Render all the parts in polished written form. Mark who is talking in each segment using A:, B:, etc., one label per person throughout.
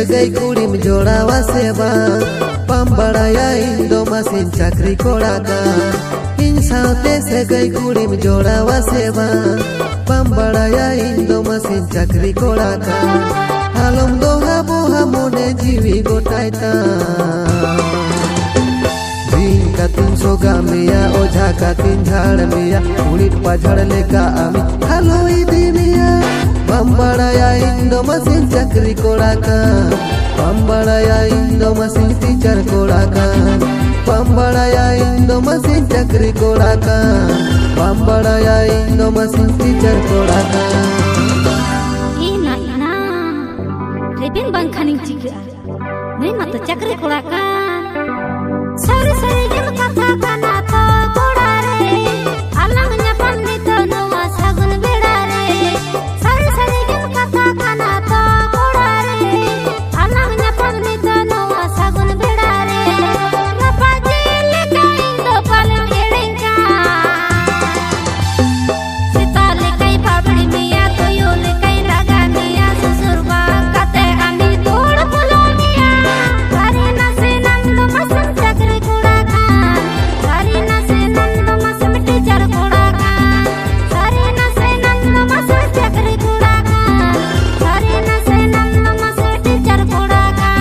A: sagai kurim jodawa seba pambadaya indo masin chakri kodaka in saute sagai kurim jodawa seba pambadaya indo masin chakri kodaka halom doha boha mone jiwi gotaita katin soga miya oja katin jhad miya ulit pajhad leka ami halo idiniya pambadaya indo masin chakri kodaka pambadaya indo masin teacher kodaka pambadaya indo masin chakri kodaka pambadaya indo masin teacher kodaka
B: ina rebin bang khaning chiga nai mata chakri kodaka sare sare gem katha kana to koda re alang nya pandit nowa sagun beda re sare sare gem katha kana to koda re alang nya pandit nowa sagun beda re rapaji leka indo palang edenga sita lekai babdi miya toyo lekai raga miya susurba kate ami tod pulo miya sare na se nand masan chakri kodaka sare na se nand masan teacher kodaka sare na se nand masan chakri kodaka sare na se nand masan teacher kodaka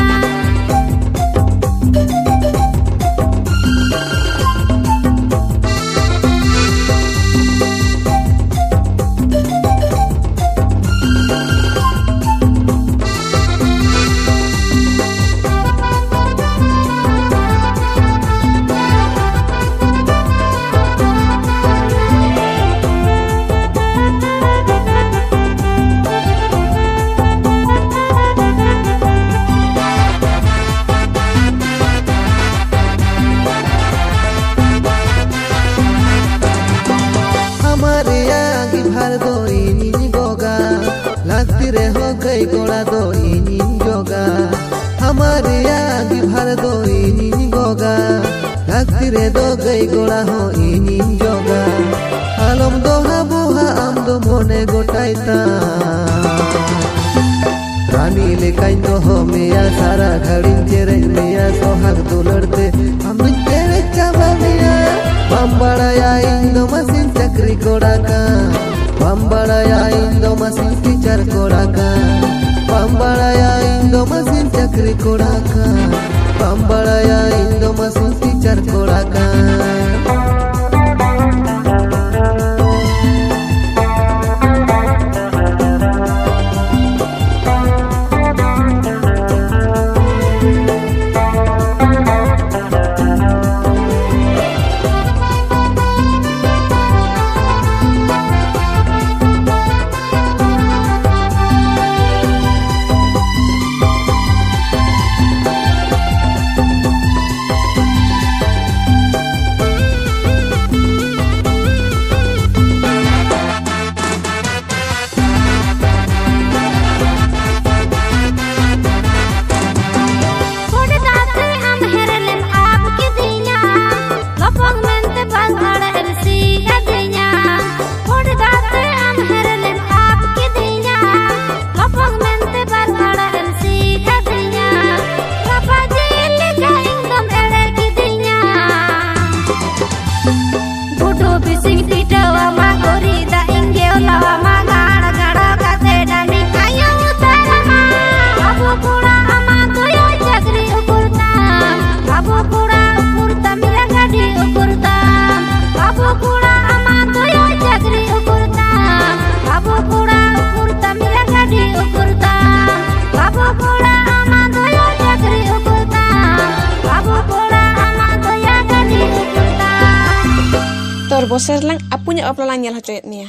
A: हमारे आगे भर दो इनी गोगा लगती रे हो गई गोड़ा दो इनी जोगा हमारे आगे भर दो इनी गोगा लगती रे दो गई गोड़ा हो इनी जोगा आलम दोहा बोहा आम दो मोने गोटाइता रानी लेकाई तो हो मिया सारा घड़ी चेरे मिया सोहाग दुलड़ते हम तेरे चाबा मिया pambadaya indo masin chakri kodaka pambadaya indo masin teacher kodaka pambadaya indo masin chakri kodaka pambadaya indo masin teacher kodaka
C: Tor boser lang apunya opla lanyal hacoyet nia.